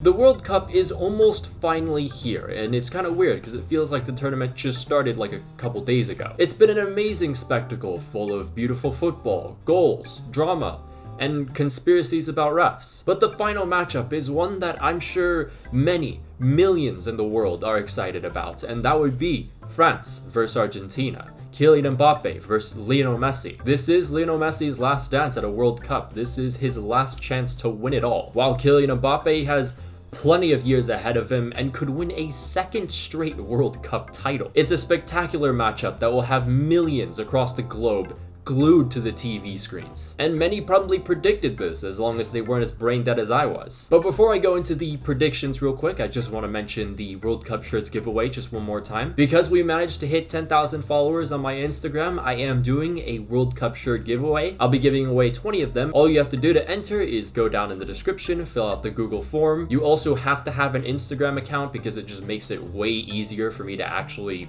The World Cup is almost finally here, and it's kind of weird because it feels like the tournament just started like a couple days ago. It's been an amazing spectacle full of beautiful football, goals, drama, and conspiracies about refs. But the final matchup is one that I'm sure many, millions in the world are excited about, and that would be France versus Argentina. Kylian Mbappe versus Lionel Messi. This is Lionel Messi's last dance at a World Cup. This is his last chance to win it all. While Kylian Mbappe has plenty of years ahead of him and could win a second straight World Cup title. It's a spectacular matchup that will have millions across the globe glued to the TV screens. And many probably predicted this as long as they weren't as brain dead as I was. But before I go into the predictions real quick, I just want to mention the World Cup shirts giveaway just one more time. Because we managed to hit 10,000 followers on my Instagram, I am doing a World Cup shirt giveaway. I'll be giving away 20 of them. All you have to do to enter is go down in the description, fill out the Google form. You also have to have an Instagram account because it just makes it way easier for me to actually,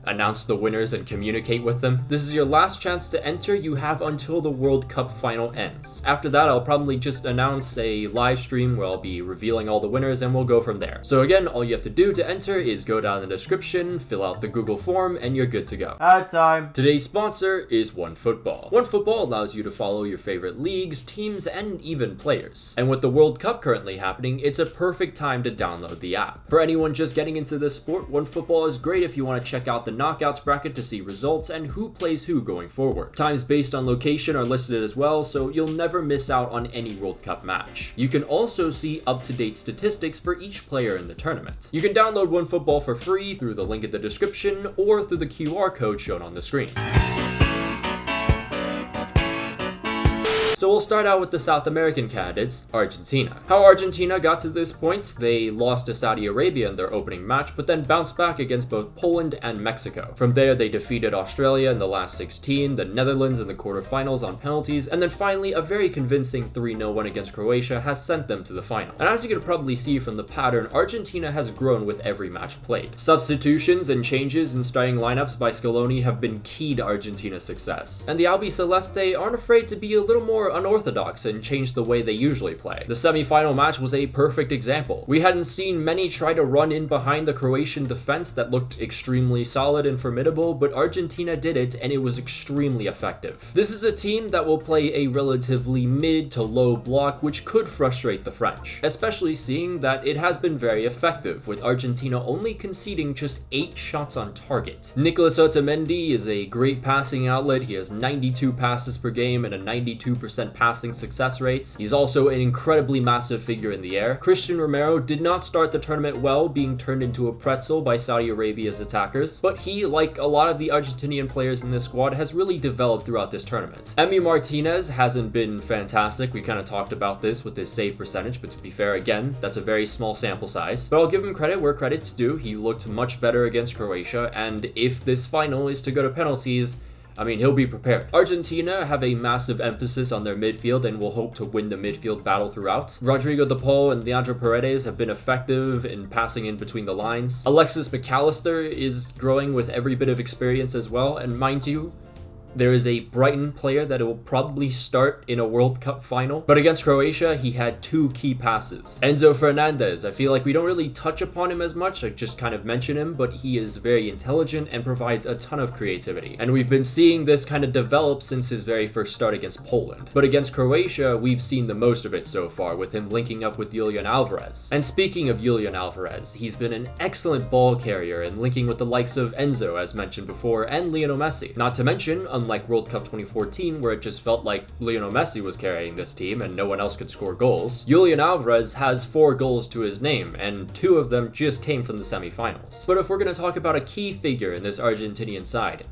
announce the winners and communicate with them. This is your last chance to enter. You have until the World Cup final ends. After that, I'll probably just announce a live stream where I'll be revealing all the winners and we'll go from there. So again, all you have to do to enter is go down in the description, fill out the Google form, and you're good to go. Time. Today's sponsor is OneFootball. OneFootball allows you to follow your favorite leagues, teams, and even players. And with the World Cup currently happening, it's a perfect time to download the app. For anyone just getting into this sport, OneFootball is great if you want to check out the knockouts bracket to see results and who plays who going forward. Times based on location are listed as well, so you'll never miss out on any World Cup match. You can also see up-to-date statistics for each player in the tournament. You can download OneFootball for free through the link in the description or through the QR code shown on the screen. So we'll start out with the South American candidates, Argentina. How Argentina got to this point, they lost to Saudi Arabia in their opening match, but then bounced back against both Poland and Mexico. From there, they defeated Australia in the last 16, the Netherlands in the quarterfinals on penalties, and then finally a very convincing 3-0 win against Croatia has sent them to the final. And as you can probably see from the pattern, Argentina has grown with every match played. Substitutions and changes in starting lineups by Scaloni have been key to Argentina's success. And the Albiceleste aren't afraid to be a little more unorthodox and change the way they usually play. The semi-final match was a perfect example. We hadn't seen many try to run in behind the Croatian defense that looked extremely solid and formidable, but Argentina did it and it was extremely effective. This is a team that will play a relatively mid to low block, which could frustrate the French, especially seeing that it has been very effective, with Argentina only conceding just 8 shots on target. Nicolas Otamendi is a great passing outlet. He has 92 passes per game and a 92% passing success rates. He's also an incredibly massive figure in the air. Christian Romero did not start the tournament well, being turned into a pretzel by Saudi Arabia's attackers, but he, like a lot of the Argentinian players in this squad, has really developed throughout this tournament. Emi Martinez hasn't been fantastic. We kind of talked about this with his save percentage, but to be fair, again, that's a very small sample size. But I'll give him credit where credit's due. He looked much better against Croatia, and if this final is to go to penalties, he'll be prepared. Argentina have a massive emphasis on their midfield and will hope to win the midfield battle throughout. Rodrigo de Paul and Leandro Paredes have been effective in passing in between the lines. Alexis McAllister is growing with every bit of experience as well, and mind you, there is a Brighton player that will probably start in a World Cup final, but against Croatia, he had 2 key passes. Enzo Fernandez, I feel like we don't really touch upon him as much, I just kind of mention him, but he is very intelligent and provides a ton of creativity. And we've been seeing this kind of develop since his very first start against Poland. But against Croatia, we've seen the most of it so far, with him linking up with Julian Alvarez. And speaking of Julian Alvarez, he's been an excellent ball carrier and linking with the likes of Enzo, as mentioned before, and Lionel Messi. Not to mention, unlike World Cup 2014, where it just felt like Lionel Messi was carrying this team and no one else could score goals, Julian Alvarez has 4 goals to his name, and 2 of them just came from the semifinals. But if we're going to talk about a key figure in this Argentinian side,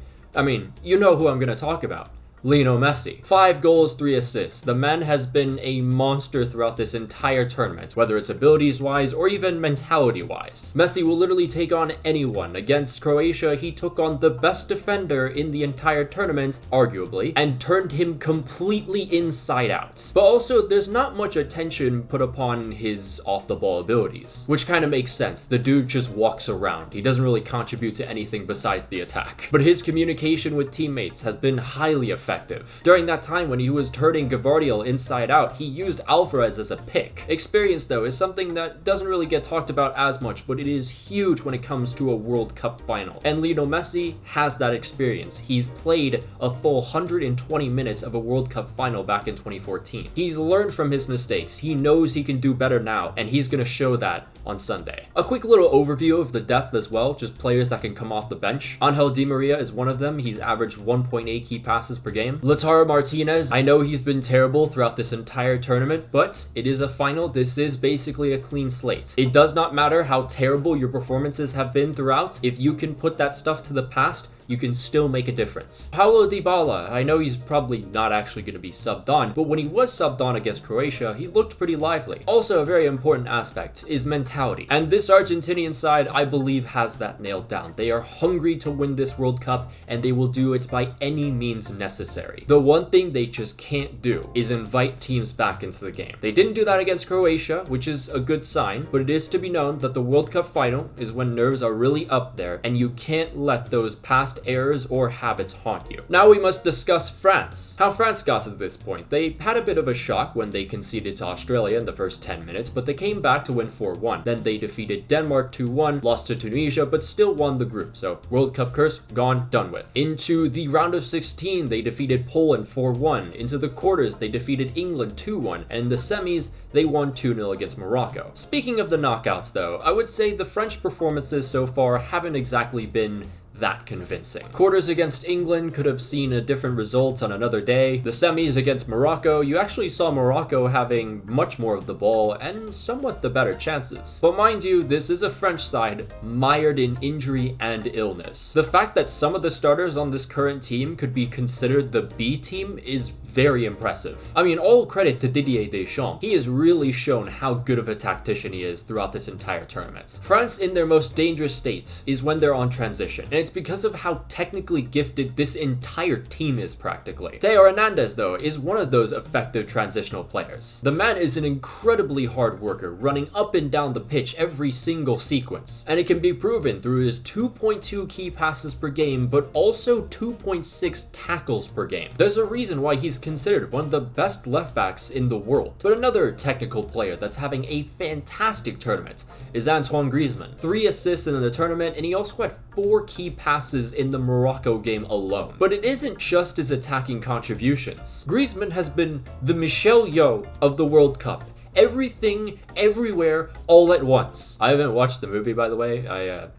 you know who I'm going to talk about. Lionel Messi. 5 goals, 3 assists. The man has been a monster throughout this entire tournament, whether it's abilities-wise or even mentality-wise. Messi will literally take on anyone. Against Croatia, he took on the best defender in the entire tournament, arguably, and turned him completely inside out. But also, there's not much attention put upon his off-the-ball abilities, which kind of makes sense. The dude just walks around. He doesn't really contribute to anything besides the attack. But his communication with teammates has been highly effective. effective. During that time when he was turning Gavardiol inside out, he used Alvarez as a pick. Experience, though, is something that doesn't really get talked about as much, but it is huge when it comes to a World Cup final. And Lionel Messi has that experience. He's played a full 120 minutes of a World Cup final back in 2014. He's learned from his mistakes. He knows he can do better now, and he's going to show that on Sunday. A quick little overview of the depth as well, just players that can come off the bench. Angel Di Maria is one of them. He's averaged 1.8 key passes per game. Lautaro Martinez, I know he's been terrible throughout this entire tournament, but it is a final. This is basically a clean slate. It does not matter how terrible your performances have been throughout. If you can put that stuff to the past, you can still make a difference. Paulo Dybala, I know he's probably not actually going to be subbed on, but when he was subbed on against Croatia, he looked pretty lively. Also, a very important aspect is mentality. And this Argentinian side, I believe, has that nailed down. They are hungry to win this World Cup, and they will do it by any means necessary. The one thing they just can't do is invite teams back into the game. They didn't do that against Croatia, which is a good sign, but it is to be known that the World Cup final is when nerves are really up there, and you can't let those past errors or habits haunt you. Now we must discuss France. How France got to this point. They had a bit of a shock when they conceded to Australia in the first 10 minutes, but they came back to win 4-1. Then they defeated Denmark 2-1, lost to Tunisia, but still won the group. So World Cup curse gone, done with. Into the round of 16, they defeated Poland 4-1. Into the quarters, they defeated England 2-1. And in the semis, they won 2-0 against Morocco. Speaking of the knockouts though, I would say the French performances so far haven't exactly been that convincing. Quarters against England could have seen a different result on another day. The semis against Morocco, you actually saw Morocco having much more of the ball and somewhat the better chances. But mind you, this is a French side mired in injury and illness. The fact that some of the starters on this current team could be considered the B team is very impressive. I mean, all credit to Didier Deschamps. He has really shown how good of a tactician he is throughout this entire tournament. France in their most dangerous state is when they're on transition, and it's because of how technically gifted this entire team is practically. Theo Hernandez, though, is one of those effective transitional players. The man is an incredibly hard worker, running up and down the pitch every single sequence, and it can be proven through his 2.2 key passes per game, but also 2.6 tackles per game. There's a reason why he's considered one of the best left backs in the world. But another technical player that's having a fantastic tournament is Antoine Griezmann. 3 assists in the tournament, and he also had 4 key passes in the Morocco game alone. But it isn't just his attacking contributions. Griezmann has been the Michel Yeoh of the World Cup. Everything, everywhere, all at once. I haven't watched the movie, by the way. I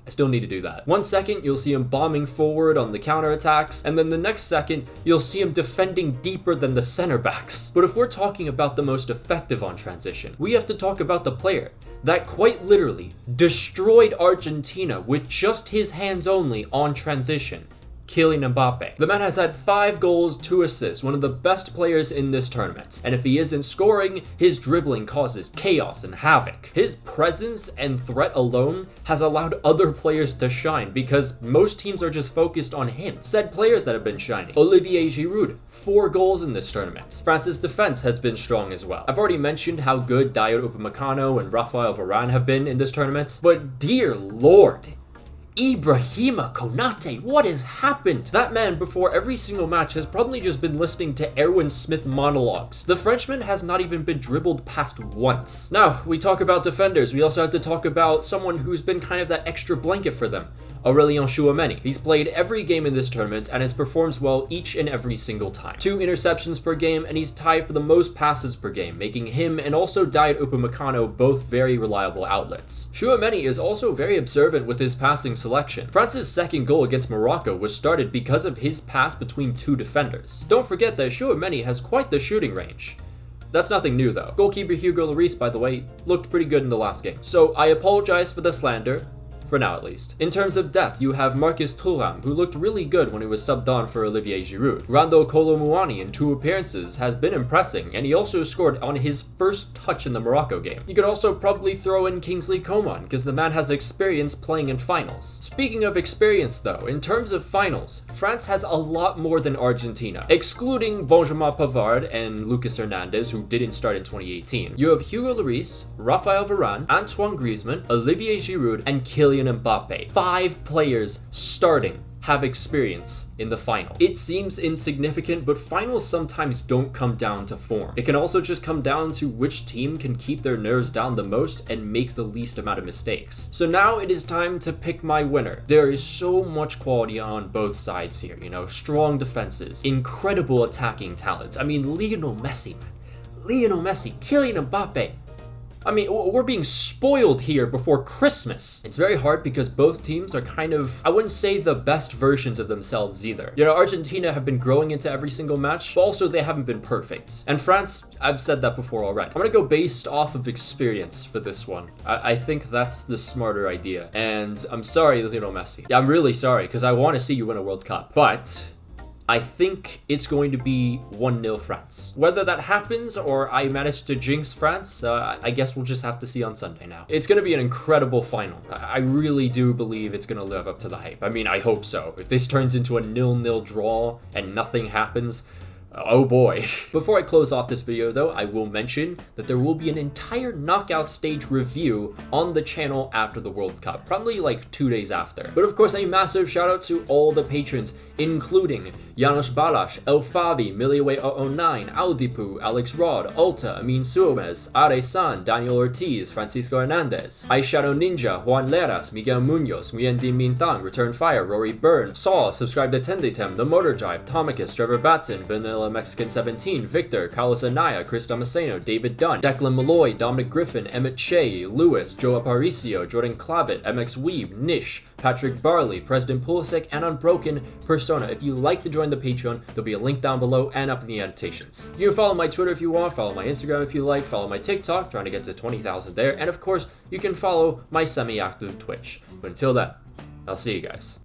still need to do that. 1 second, you'll see him bombing forward on the counterattacks, and then the next second, you'll see him defending deeper than the center backs. But if we're talking about the most effective on transition, we have to talk about the player that quite literally destroyed Argentina with just his hands only on transition. Kylian Mbappe. The man has had 5 goals, 2 assists, one of the best players in this tournament. And if he isn't scoring, his dribbling causes chaos and havoc. His presence and threat alone has allowed other players to shine because most teams are just focused on him. Said players that have been shining. Olivier Giroud, 4 goals in this tournament. France's defense has been strong as well. I've already mentioned how good Dayot Upamecano and Raphael Varane have been in this tournament, but dear lord, Ibrahima Konate, what has happened? That man before every single match has probably just been listening to Erwin Smith monologues. The Frenchman has not even been dribbled past once. Now, we talk about defenders, we also have to talk about someone who's been kind of that extra blanket for them. Aurelien Tchouameni. He's played every game in this tournament and has performed well each and every single time. 2 interceptions per game, and he's tied for the most passes per game, making him and also Dayot Upamecano both very reliable outlets. Tchouameni is also very observant with his passing selection. France's second goal against Morocco was started because of his pass between 2 defenders. Don't forget that Tchouameni has quite the shooting range. That's nothing new though. Goalkeeper Hugo Lloris, by the way, looked pretty good in the last game. So I apologize for the slander. For now, at least. In terms of depth, you have Marcus Thuram, who looked really good when he was subbed on for Olivier Giroud. Rando Kolo Muani in 2 appearances has been impressing, and he also scored on his first touch in the Morocco game. You could also probably throw in Kingsley Coman, because the man has experience playing in finals. Speaking of experience though, in terms of finals, France has a lot more than Argentina. Excluding Benjamin Pavard and Lucas Hernandez, who didn't start in 2018, you have Hugo Lloris, Raphael Varane, Antoine Griezmann, Olivier Giroud, and Kylian Mbappe. 5 players starting have experience in the final. It seems insignificant, but finals sometimes don't come down to form. It can also just come down to which team can keep their nerves down the most and make the least amount of mistakes. So now it is time to pick my winner. There is so much quality on both sides here, you know, strong defenses, incredible attacking talents. I mean, Lionel Messi, man. Lionel Messi, Kylian Mbappe. I mean, we're being spoiled here before Christmas. It's very hard because both teams are kind of, I wouldn't say the best versions of themselves either. You know, Argentina have been growing into every single match, but also they haven't been perfect. And France, I've said that before already. I'm gonna go based off of experience for this one. I think that's the smarter idea. And I'm sorry, Lionel Messi. Yeah, I'm really sorry because I want to see you win a World Cup. But I think it's going to be 1-0 France. Whether that happens or I manage to jinx France, I guess we'll just have to see on Sunday now. It's going to be an incredible final. I really do believe it's going to live up to the hype. I mean, I hope so. If this turns into a 0-0 draw and nothing happens, oh boy. Before I close off this video though, I will mention that there will be an entire knockout stage review on the channel after the World Cup, probably like 2 days after. But of course, a massive shout out to all the patrons, including Janos Balas, El Favi, Miliway009, Audipu, Alex Rod, Alta, Amin Suomez, Are San, Daniel Ortiz, Francisco Hernandez, iShadow Ninja, Juan Leras, Miguel Munoz, Muyendin Mintang, Return Fire, Rory Byrne, Saul, Subscribe to Tenditem, The Motor Drive, Tomicus, Trevor Batson, Vanilla Mexican 17, Victor, Carlos Anaya, Chris Damasceno, David Dunn, Declan Malloy, Dominic Griffin, Emmett Shea, Lewis, Joe Aparicio, Jordan Clavitt, MX Weeb, Nish, Patrick Barley, President Pulisic, and Unbroken Persona. If you'd like to join the Patreon, there'll be a link down below and up in the annotations. You can follow my Twitter if you want, follow my Instagram if you like, follow my TikTok, trying to get to 20,000 there, and of course, you can follow my semi-active Twitch. But until then, I'll see you guys.